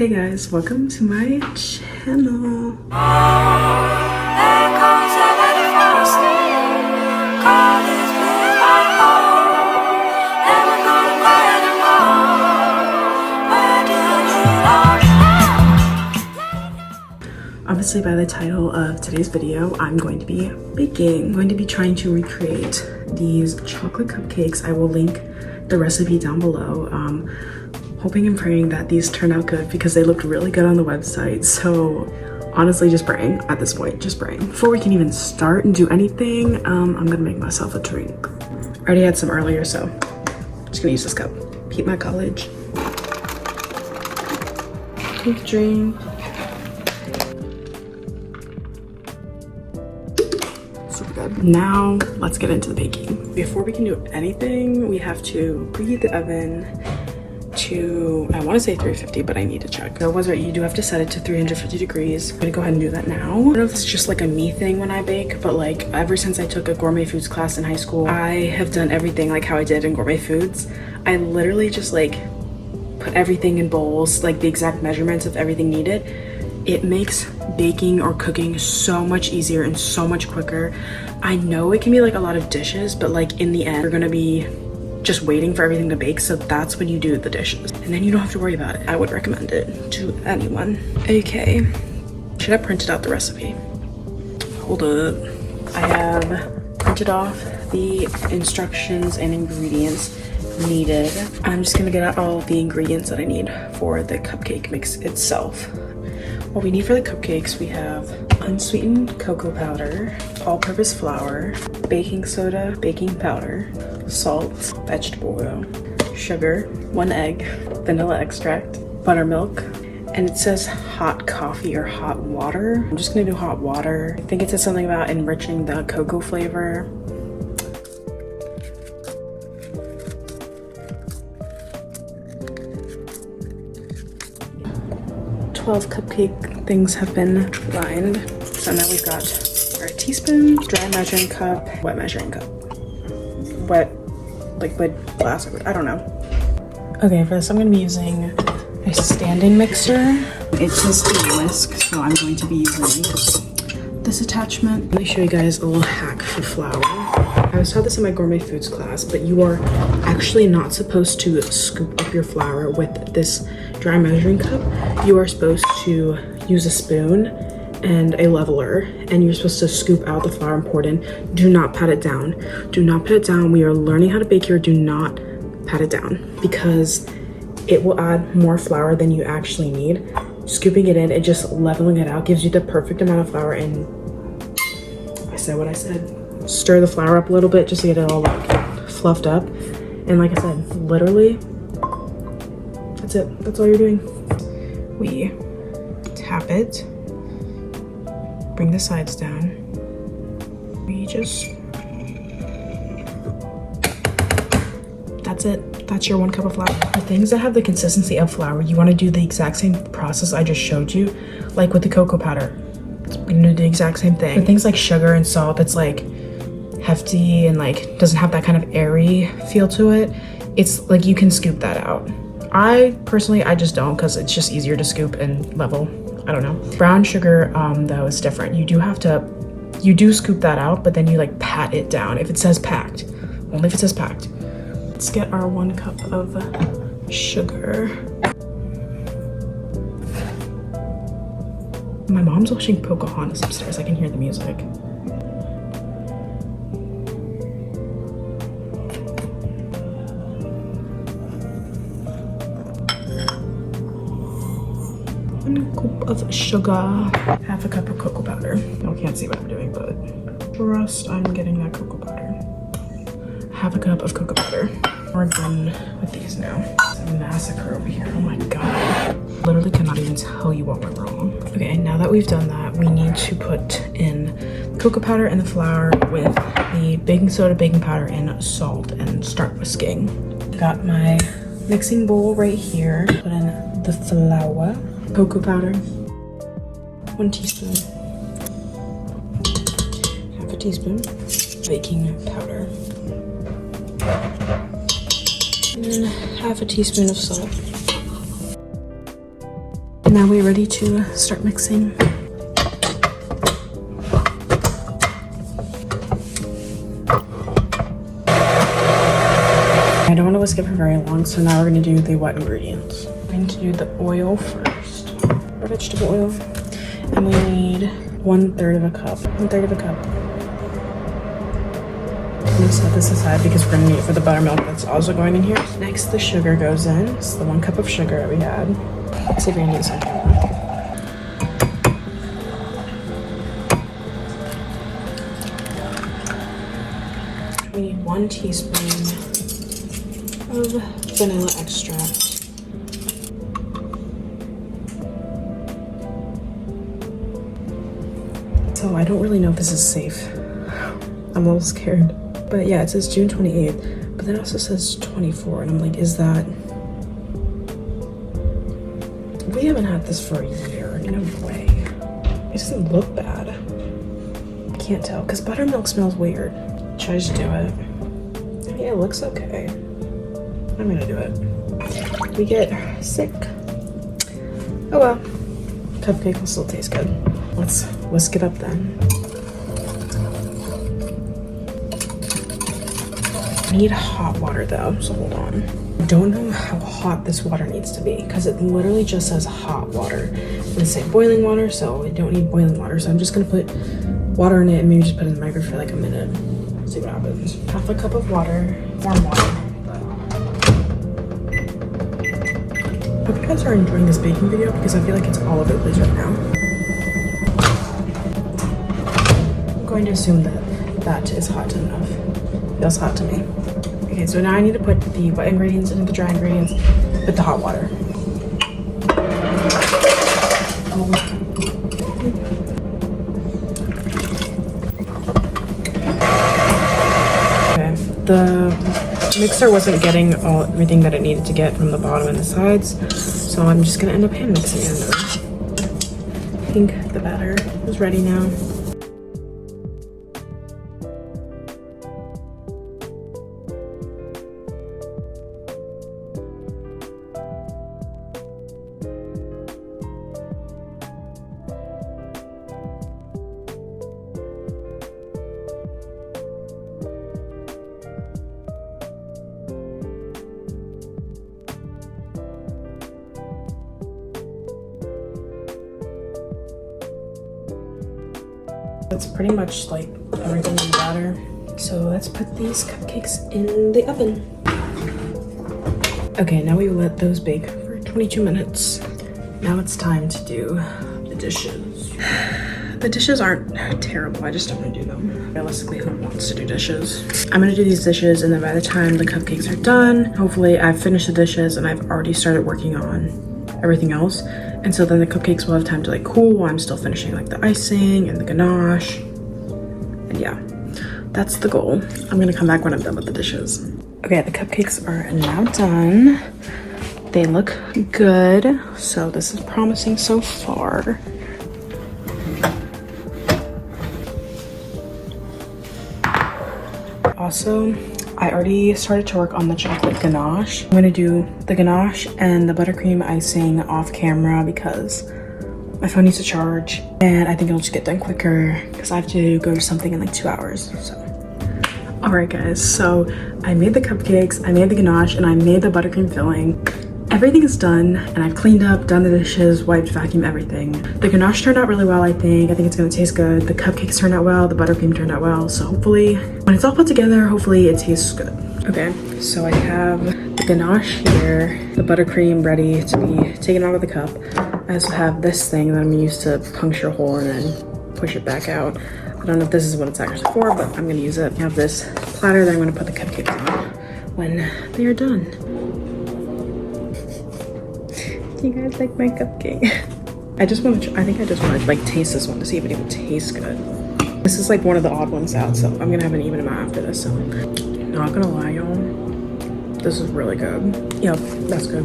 Hey guys, welcome to my channel. Obviously, by the title of today's video, I'm going to be baking. I'm going to be trying to recreate these chocolate cupcakes. I will link the recipe down below. Hoping and praying that these turn out good because they looked really good on the website. So honestly, just praying at this point, just praying. Before we can even start and do anything, I'm gonna make myself a drink. I already had some earlier, so I'm just gonna use this cup. Keep my college. Take a drink. Super good. Now let's get into the baking. Before we can do anything, we have to preheat the oven to, I want to say 350, but I need to check. I was right, you do have to set it to 350 degrees. I'm gonna go ahead and do that now. I don't know if it's just like a me thing when I bake, but like ever since I took a gourmet foods class in high school, I have done everything like how I did in gourmet foods. I literally just like put everything in bowls, like the exact measurements of everything needed. It makes baking or cooking so much easier and so much quicker. I know it can be like a lot of dishes, but like in the end, you're gonna be just waiting for everything to bake, so that's when you do the dishes and then you don't have to worry about it. I would recommend it to anyone. Okay, should have printed out the recipe. Hold up, I have printed off the instructions and ingredients needed. I'm just gonna get out all of the ingredients that I need for the cupcake mix itself. What we need for the cupcakes, we have unsweetened cocoa powder, all-purpose flour, baking soda, baking powder, salt, vegetable oil, sugar, 1 egg, vanilla extract, buttermilk, and it says hot coffee or hot water. I'm just gonna do hot water. I think it says something about enriching the cocoa flavor. Twelve cupcake things have been lined. So now we've got our teaspoon, dry measuring cup, wet measuring cup, wet liquid glass, I don't know. Okay, for this I'm gonna be using a standing mixer. It says a whisk, so I'm going to be using this attachment. Let me show you guys a little hack for flour. I was taught this in my gourmet foods class, but you are actually not supposed to scoop up your flour with this dry measuring cup. You are supposed to use a spoon and a leveler, and you're supposed to scoop out the flour and pour it in. Do not pat it down. Do not pat it down. We are learning how to bake here. Do not pat it down because it will add more flour than you actually need. Scooping it in and just leveling it out gives you the perfect amount of flour. And I said what I said. Stir the flour up a little bit just to get it all like fluffed up. And like I said, literally, that's it. That's all you're doing. We tap it. Bring the sides down. We just, that's it. That's your 1 cup of flour. For things that have the consistency of flour, you want to do the exact same process I just showed you, like with the cocoa powder. We're gonna do the exact same thing. For things like sugar and salt that's like hefty and like doesn't have that kind of airy feel to it, it's like you can scoop that out. I personally just don't, because it's just easier to scoop and level. I don't know. Brown sugar though is different. You do scoop that out, but then you like pat it down if it says packed. Only if it says packed. Let's get our 1 cup of sugar. My mom's watching Pocahontas upstairs. I can hear the music. Of sugar, half a cup of cocoa powder. Y'all can't see what I'm doing, but trust I'm getting that cocoa powder. Half a cup of cocoa powder. We're done with these now. It's a massacre over here. Oh my god. Literally cannot even tell you what went wrong. Okay, now that we've done that, we need to put in cocoa powder and the flour with the baking soda, baking powder, and salt and start whisking. Got my mixing bowl right here. Put in the flour, cocoa powder, 1 teaspoon, half a teaspoon, baking powder, and half a teaspoon of salt. Now we're ready to start mixing. I don't want to whisk it for very long, so now we're going to do the wet ingredients. I'm going to do the oil first, or vegetable oil, and we need 1/3 of a cup. 1/3 of a cup. I'm going to set this aside because we're going to need it for the buttermilk that's also going in here. Next, the sugar goes in. It's the 1 cup of sugar that we had. Let's see if we can do this on camera. We need 1 teaspoon of vanilla extract. So I don't really know if this is safe. I'm a little scared. But yeah, it says June 28th, but then it also says 24, and I'm like, is that... We haven't had this for a year, no way. It doesn't look bad. I can't tell, because buttermilk smells weird. Should I just do it? Yeah, it looks okay. I'm gonna do it. We get sick. Oh well. Cupcake will still taste good. Let's whisk it up then. I need hot water though, so hold on. I don't know how hot this water needs to be because it literally just says hot water. It say boiling water, so I don't need boiling water. So I'm just gonna put water in it and maybe just put it in the microwave for like a minute. See what happens. 1/2 cup of water, warm water. I hope you guys are enjoying this baking video because I feel like it's all over the place right now. I'm going to assume that that is hot enough. Feels hot to me. Okay, so now I need to put the wet ingredients into the dry ingredients with the hot water. Okay, the mixer wasn't getting everything that it needed to get from the bottom and the sides, so I'm just gonna end up hand mixing it. I think the batter is ready now. That's pretty much like everything in the batter. So let's put these cupcakes in the oven. Okay, now we let those bake for 22 minutes. Now it's time to do the dishes. The dishes aren't terrible, I just don't want to do them. Realistically, who wants to do dishes? I'm gonna do these dishes, and then by the time the cupcakes are done, hopefully I've finished the dishes and I've already started working on everything else. And so then the cupcakes will have time to like cool while I'm still finishing like the icing and the ganache. And yeah, that's the goal. I'm gonna come back when I'm done with the dishes. Okay, the cupcakes are now done. They look good, so this is promising so far. Also, I already started to work on the chocolate ganache. I'm gonna do the ganache and the buttercream icing off camera because my phone needs to charge, and I think it'll just get done quicker because I have to go to something in like 2 hours, so. All right guys, so I made the cupcakes, I made the ganache, and I made the buttercream filling. Everything is done, and I've cleaned up, done the dishes, wiped, vacuumed, everything. The ganache turned out really well, I think. I think it's gonna taste good. The cupcakes turned out well, the buttercream turned out well. So hopefully, when it's all put together, hopefully it tastes good. Okay, so I have the ganache here, the buttercream ready to be taken out of the cup. I also have this thing that I'm gonna use to puncture a hole and then push it back out. I don't know if this is what it's actually for, but I'm gonna use it. I have this platter that I'm gonna put the cupcakes on when they are done. Do you guys like my cupcake? I think I just want to like taste this one to see if it even tastes good. This is like one of the odd ones out, so I'm gonna have an even amount after this. So not gonna lie, y'all, this is really good. Yep, that's good.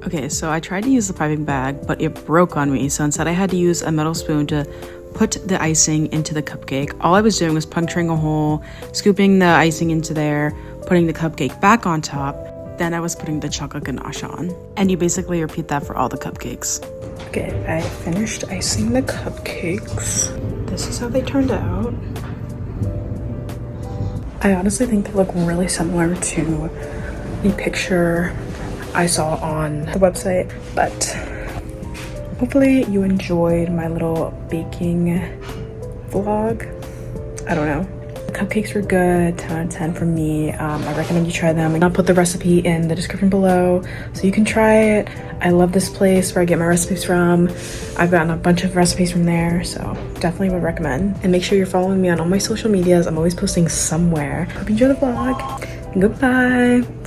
Okay, so I tried to use the piping bag, but it broke on me. So instead I had to use a metal spoon to put the icing into the cupcake. All I was doing was puncturing a hole, scooping the icing into there, putting the cupcake back on top. then I was putting the chocolate ganache on. And you basically repeat that for all the cupcakes. Okay, I finished icing the cupcakes. This is how they turned out. I honestly think they look really similar to the picture I saw on the website, but hopefully you enjoyed my little baking vlog. I don't know. The cupcakes were good, 10 out of 10 for me. I recommend you try them. I'll put the recipe in the description below so you can try it. I love this place where I get my recipes from. I've gotten a bunch of recipes from there, so definitely would recommend. And make sure you're following me on all my social medias. I'm always posting somewhere. Hope you enjoy the vlog. Goodbye.